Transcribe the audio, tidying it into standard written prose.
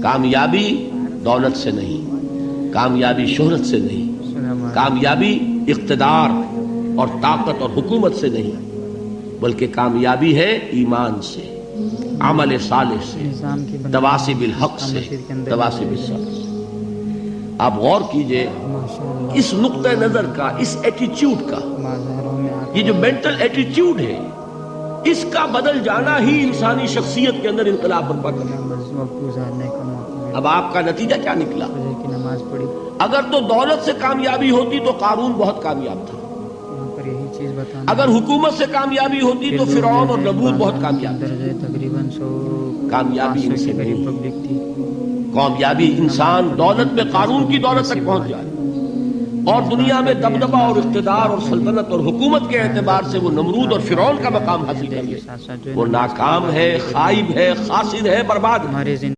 کامیابی دولت سے نہیں، کامیابی شہرت سے نہیں، کامیابی اقتدار اور طاقت اور حکومت سے نہیں، بلکہ کامیابی ہے ایمان سے، عمل صالح سے، تواصی بالحق سے، تواصی بالصبر سے۔ آپ غور کیجئے اس نقطہ نظر کا، اس ایٹیچیوڈ کا، یہ جو مینٹل ایٹیچیوڈ ہے، اس کا بدل جانا ہی انسانی شخصیت کے اندر انقلاب برپا کرے۔ اب آپ کا نتیجہ کیا نکلا؟ اگر تو دولت سے کامیابی ہوتی تو قارون بہت کامیاب تھا، اگر حکومت سے کامیابی ہوتی تو فرعون اور نمرود بہت کامیاب تھے۔ کامیابی ان سے نہیں، کامیابی انسان دولت میں قارون کی دولت تک پہنچ جائے اور دنیا میں دبدبہ اور اقتدار اور سلطنت اور حکومت کے اعتبار سے وہ نمرود اور فرعون کا مقام حاصل کر لے، وہ ناکام ہے، خائب ہے، خاسر ہے، برباد ہے۔